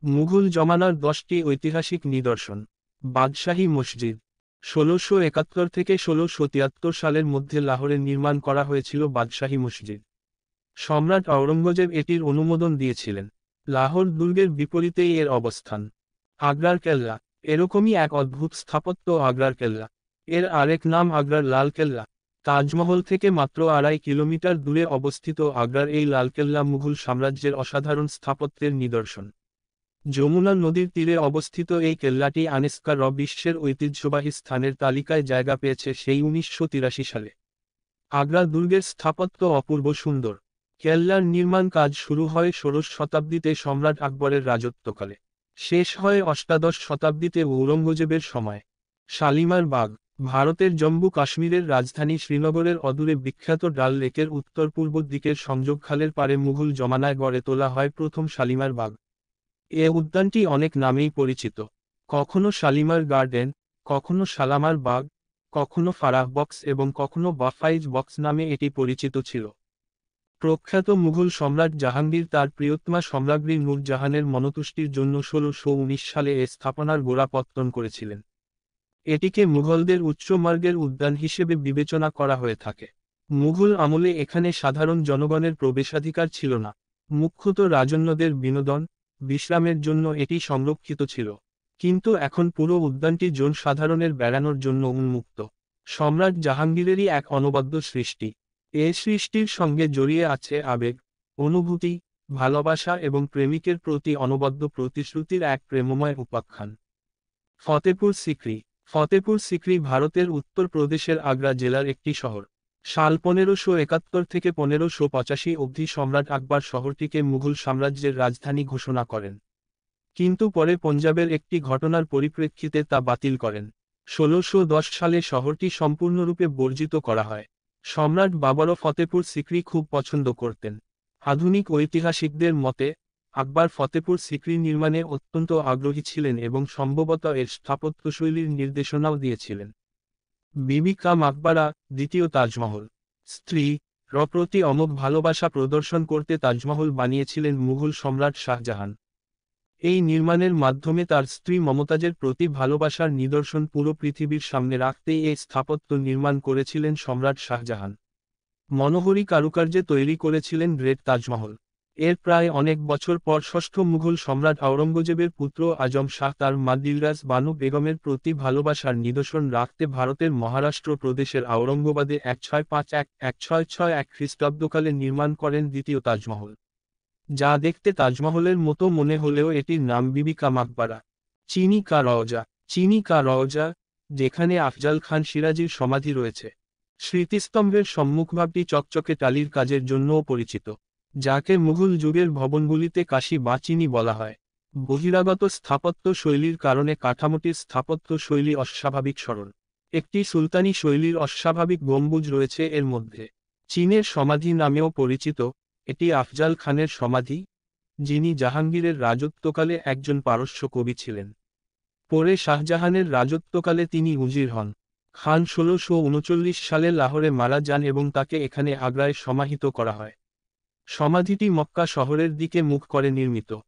মুঘল জমানার 10টি ঐতিহাসিক নিদর্শন। বাদশাহী মসজিদ। 1671 থেকে 1673 সালের মধ্যে লাহোরে নির্মাণ করা হয়েছিল বাদশাহী মসজিদ। সম্রাট আওরঙ্গজেব এটির অনুমোদন দিয়েছিলেন। লাহোর দুর্গের বিপরীতেই এর অবস্থান। আগ্রার কেল্লা। এরকমই এক অদ্ভুত স্থাপত্য আগ্রার কেল্লা। এর আরেক নাম আগ্রার লাল কেল্লা। তাজমহল থেকে মাত্র 2.5 কিলোমিটার দূরে অবস্থিত আগ্রার এই লালকেল্লা মুঘল সাম্রাজ্যের অসাধারণ স্থাপত্যের নিদর্শন। যমুনা নদীর তীরে অবস্থিত এই কেল্লাটি বিশ্বের ঐতিহ্যবাহী স্থানের তালিকায় জায়গা পেয়েছে সেই 1983 সালে। আগ্রা দুর্গের স্থাপত্য অপূর্ব সুন্দর। কেল্লার নির্মাণ কাজ শুরু হয় ষোড়শ শতাব্দীতে সম্রাট আকবরের রাজত্বকালে, শেষ হয় অষ্টাদশ শতাব্দীতে ঔরঙ্গজেবের সময়। শালিমার বাগ। ভারতের জম্মু কাশ্মীরের রাজধানী শ্রীনগরের অদূরে বিখ্যাত ডাল লেকের উত্তর পূর্ব দিকের সংযোগখালের পারে মুঘল জমানায় গড়ে তোলা হয় প্রথম শালিমার বাগ। এ উদ্যানটি অনেক নামেই পরিচিত, কখনো শালিমার গার্ডেন, কখনো শালামার বাগ, কখনো ফারাহ বক্স এবং কখনো বাফাইজ বক্স নামে এটি পরিচিত ছিল। প্রখ্যাত মুঘল সম্রাট জাহাঙ্গীর তার প্রিয়তমা সম্রাজ্ঞী নূরজাহানের মনতুষ্টির জন্য 1619 সালে এ স্থাপনার গোড়াপত্তন করেছিলেন। এটিকে মুঘলদের উচ্চমার্গের উদ্যান হিসেবে বিবেচনা করা হয়ে থাকে। মুঘল আমলে এখানে সাধারণ জনগণের প্রবেশাধিকার ছিল না, মুখ্যত রাজন্যদের বিনোদন, বিশ্রামের জন্য এটি সংরক্ষিত ছিল। কিন্তু এখন পুরো উদ্যানটি জনসাধারণের বেড়ানোর জন্য উন্মুক্ত। সম্রাট জাহাঙ্গীরেরই এক অনবদ্য সৃষ্টি। এ সৃষ্টির সঙ্গে জড়িয়ে আছে আবেগ, অনুভূতি, ভালোবাসা এবং প্রেমিকের প্রতি অনবদ্য প্রতিশ্রুতির এক প্রেমময় উপাখ্যান। ফতেপুর সিক্রি। ফতেপুর সিক্রি ভারতের উত্তর প্রদেশের আগ্রা জেলার একটি শহর। সাল 1571 থেকে 1585 অবধি সম্রাট আকবর শহরটিকে মুঘল সাম্রাজ্যের রাজধানী ঘোষণা করেন, কিন্তু পরে পঞ্জাবের একটি ঘটনার পরিপ্রেক্ষিতে তা বাতিল করেন। 1610 সালে শহরটি সম্পূর্ণরূপে বর্জিত করা হয়। সম্রাট বাবরও ফতেপুর সিক্রি খুব পছন্দ করতেন। আধুনিক ঐতিহাসিকদের মতে আকবর ফতেপুর সিক্রি নির্মাণে অত্যন্ত আগ্রহী ছিলেন এবং সম্ভবত এর স্থাপত্যশৈলীর নির্দেশনাও দিয়েছিলেন। বিবি কা মাকবারা, দ্বিতীয় তাজমহল। স্ত্রী র প্রতি অমোঘ ভালোবাসা প্রদর্শন করতে তাজমহল বানিয়েছিলেন মুঘল সম্রাট শাহজাহান। এই নির্মাণের মাধ্যমে তার স্ত্রী মমতাজের প্রতি ভালোবাসার নিদর্শন পুরো পৃথিবীর সামনে রাখতেই এই স্থাপত্য নির্মাণ করেছিলেন সম্রাট শাহজাহান। মনোহরী কারুকার্যে তৈরি করেছিলেন গ্রেট তাজমহল। এর প্রায় অনেক বছর পর ষষ্ঠ মুঘল সম্রাট আওরঙ্গজেবের পুত্র আজম শাহ তার মা দিলরাজ বানু বেগমের প্রতি ভালোবাসার নিদর্শন রাখতে ভারতের মহারাষ্ট্র প্রদেশের আওরঙ্গাবাদে 1651-1661 খ্রিস্টাব্দকালে নির্মাণ করেন দ্বিতীয় তাজমহল, যা দেখতে তাজমহলের মতো মনে হলেও এটির নাম বিবি কা মাকবারা। চিনি কা রওজা। চিনি কা রওজা, যেখানে আফজাল খান সিরাজির সমাধি রয়েছে, স্মৃতিস্তম্ভের সম্মুখভাগটি চকচকে টালির কাজের জন্যও পরিচিত, যাকে মুঘল যুগের ভবনগুলিতে কাশি বা চিনি বলা হয়। বহিরাগত স্থাপত্য শৈলীর কারণে কাঠামোটির স্থাপত্য শৈলী অস্বাভাবিক সরল। একটি সুলতানি শৈলীর অস্বাভাবিক গম্বুজ রয়েছে এর মধ্যে। চীনের সমাধি নামেও পরিচিত, এটি আফজাল খানের সমাধি, যিনি জাহাঙ্গীরের রাজত্বকালে একজন পারস্য কবি ছিলেন। পরে শাহজাহানের রাজত্বকালে তিনি উজির হন। খান 1639 সালে লাহোরে মারা যান এবং তাকে এখানে আগ্রায় সমাহিত করা হয়। সমাধিটি মক্কা শহরের দিকে মুখ করে নির্মিত।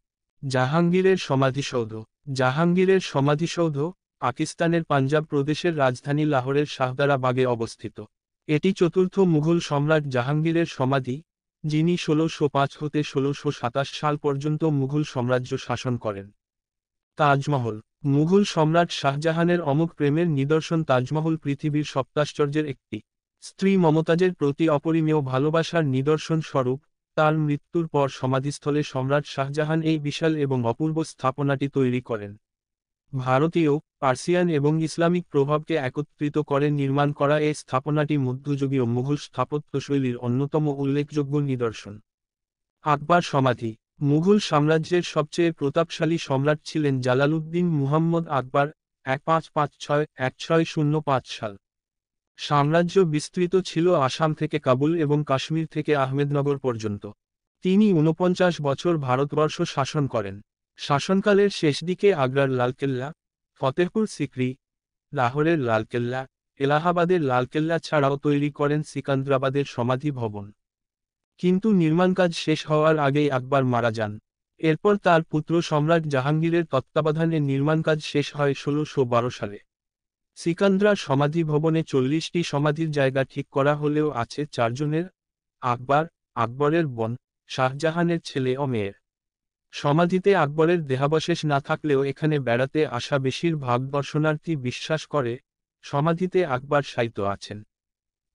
জাহাঙ্গীরের সমাধিসৌধ। জাহাঙ্গীরের সমাধিসৌধ পাকিস্তানের পাঞ্জাব প্রদেশের রাজধানী লাহোরের শাহদারা বাগে অবস্থিত। এটি চতুর্থ মুঘল সম্রাট জাহাঙ্গীরের সমাধি, যিনি 1605 হতে 1627 সাল পর্যন্ত মুঘল সাম্রাজ্য শাসন করেন। তাজমহল। মুঘল সম্রাট শাহজাহানের অমোঘ প্রেমের নিদর্শন তাজমহল পৃথিবীর সপ্তাশ্চর্যের একটি। স্ত্রী মমতাজের প্রতি অপরিমেয় ভালোবাসার নিদর্শন স্বরূপ তার মৃত্যুর পর সমাধিস্থলে সম্রাট শাহজাহান এই বিশাল এবং অপূর্ব স্থাপনাটি তৈরি করেন। ভারতীয়, পার্সিয়ান এবং ইসলামিক প্রভাবকে একত্রিত করে নির্মাণ করা এই স্থাপনাটি মধ্যযুগীয় মুঘল স্থাপত্যশৈলীর অন্যতম উল্লেখযোগ্য নিদর্শন। আকবর সমাধি। মুঘল সাম্রাজ্যের সবচেয়ে প্রতাপশালী সম্রাট ছিলেন জালালউদ্দিন মুহাম্মদ আকবর, 1556-1605 সাল। সাম্রাজ্য বিস্তৃত ছিল আসাম থেকে কাবুল এবং কাশ্মীর থেকে আহমেদনগর পর্যন্ত। তিনি 49 বছর ভারতবর্ষ শাসন করেন। শাসনকালের শেষ দিকে আগ্রার লালকেল্লা, ফতেহপুর সিক্রি, লাহোরের লালকেল্লা, এলাহাবাদের লালকেল্লা ছাড়াও তৈরি করেন সিকান্দ্রাবাদের সমাধি ভবন। কিন্তু নির্মাণকাজ শেষ হওয়ার আগেই আকবর মারা যান। এরপর তার পুত্র সম্রাট জাহাঙ্গীরের তত্ত্বাবধানে নির্মাণ কাজ শেষ হয় ১৬১২ সালে। সিকান্দ্রার সমাধি ভবনে ৪০টি সমাধির জায়গা ঠিক করা হলেও আছে ৪ জনের: আকবর, আকবরের বোন, শাহজাহানের ছেলে ও মেয়ের। সমাধিতে আকবরের দেহাবশেষ না থাকলেও এখানে বেড়াতে আসা বেশিরভাগ দর্শনার্থী বিশ্বাস করে সমাধিতে আকবর শায়িত আছেন।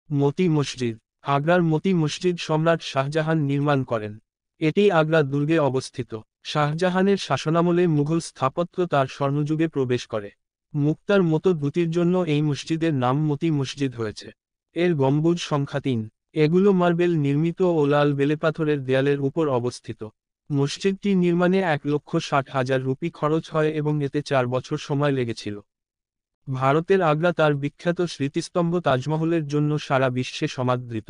মতি মসজিদ। আগ্রার মতি মসজিদ সম্রাট শাহজাহান নির্মাণ করেন। এটি আগ্রা দুর্গে অবস্থিত। শাহজাহানের শাসনামলে মুঘল স্থাপত্য তার স্বর্ণযুগে প্রবেশ করে। মুক্তার মতো দ্যুতির জন্য এই মসজিদের নাম মতি মসজিদ হয়েছে। এর গম্বুজ সংখ্যা ৩। এগুলো মার্বেল নির্মিত ও লাল বেলেপাথরের দেয়ালের উপর অবস্থিত। মসজিদটি নির্মাণে ১,৬০,০০০ রুপি খরচ হয় এবং এতে ৪ বছর সময় লেগেছিল। ভারতের আগ্রা তার বিখ্যাত স্মৃতিস্তম্ভ তাজমহলের জন্য সারা বিশ্বে সমাদৃত,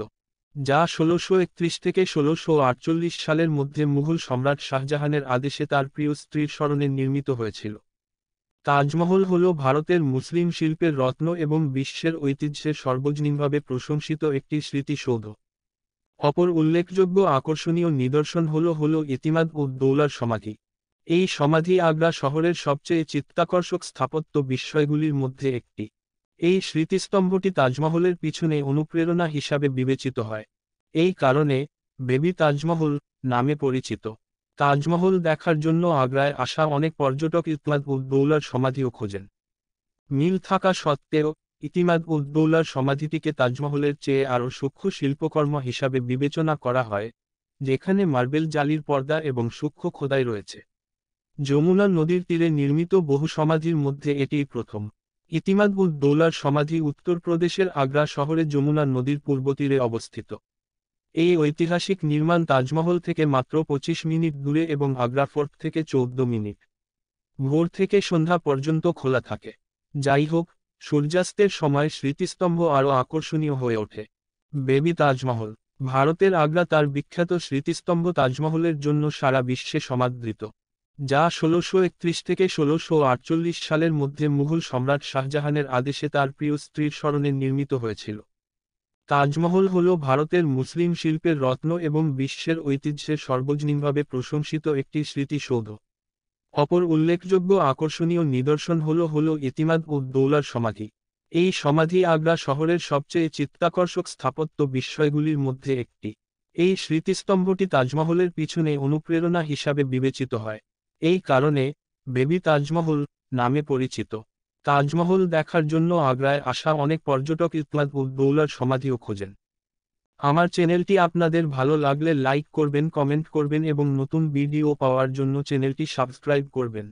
যা ১৬৩১ থেকে ১৬৪৮ সালের মধ্যে মুঘল সম্রাট শাহজাহানের আদেশে তার প্রিয় স্ত্রীর স্মরণে নির্মিত হয়েছিল। তাজমহল হল ভারতের মুসলিম শিল্পের রত্ন এবং বিশ্বের ঐতিহ্যের সর্বজনীনভাবে প্রশংসিত একটি স্মৃতিসৌধ। অপর উল্লেখযোগ্য আকর্ষণীয় নিদর্শন হল ইতিমাদ-উদ-দৌলার সমাধি। এই সমাধি আগ্রা শহরের সবচেয়ে চিত্তাকর্ষক স্থাপত্য বিস্ময়গুলির মধ্যে একটি। এই স্মৃতিস্তম্ভটি তাজমহলের পিছনে অনুপ্রেরণা হিসাবে বিবেচিত হয়। এই কারণে বেবি তাজমহল নামে পরিচিত। তাজমহল দেখার জন্য আগ্রায় আসা অনেক পর্যটক ইতিমাদ-উদ-দৌলার সমাধিও খোঁজেন। মিল থাকা সত্ত্বেও ইতিমাদ-উদ-দৌলার সমাধিটিকে তাজমহলের চেয়ে আরও সূক্ষ্ম শিল্পকর্ম হিসাবে বিবেচনা করা হয়, যেখানে মার্বেল জালির পর্দা এবং সূক্ষ্ম খোদাই রয়েছে। যমুনা নদীর তীরে নির্মিত বহু সমাধির মধ্যে এটিই প্রথম। ইতিমাদ-উদ-দৌলার সমাধি উত্তরপ্রদেশের আগ্রা শহরে যমুনা নদীর পূর্ব তীরে অবস্থিত। এই ঐতিহাসিক নির্মাণ তাজমহল থেকে মাত্র ২৫ মিনিট দূরে এবং আগ্রা ফোর্ট থেকে ১৪ মিনিট। ভোর থেকে সন্ধ্যা পর্যন্ত খোলা থাকে। যাই হোক, সূর্যাস্তের সময় স্মৃতিস্তম্ভ আরও আকর্ষণীয় হয়ে ওঠে। বেবি তাজমহল। ভারতের আগ্রা তার বিখ্যাত স্মৃতিস্তম্ভ তাজমহলের জন্য সারা বিশ্বে সমাদৃত, যা ১৬৩১ থেকে ১৬৪৮ সালের মধ্যে মুঘল সম্রাট শাহজাহানের আদেশে তার প্রিয় স্ত্রীর স্মরণে নির্মিত হয়েছিল। তাজমহল হল ভারতের মুসলিম শিল্পের রত্ন এবং বিশ্বের ঐতিহ্যের সর্বজনীনভাবে প্রশংসিত একটি স্মৃতিসৌধ। অপর উল্লেখযোগ্য আকর্ষণীয় নিদর্শন হল ইতিমাদ-উদ-দৌলার সমাধি। এই সমাধি আগ্রা শহরের সবচেয়ে চিত্তাকর্ষক স্থাপত্য বিস্ময়গুলির মধ্যে একটি। এই স্মৃতিস্তম্ভটি তাজমহলের পিছনে অনুপ্রেরণা হিসাবে বিবেচিত হয়। এই কারণে বেবি তাজমহল নামে পরিচিত। তাজমহল দেখার জন্য আগ্রায় আসা অনেক পর্যটক ইতিমাদ-উদ-দৌলার সমাধিও খোঁজেন। আমার চ্যানেলটি আপনাদের ভালো লাগলে লাইক করবেন, কমেন্ট করবেন এবং নতুন ভিডিও পাওয়ার জন্য চ্যানেলটি সাবস্ক্রাইব করবেন।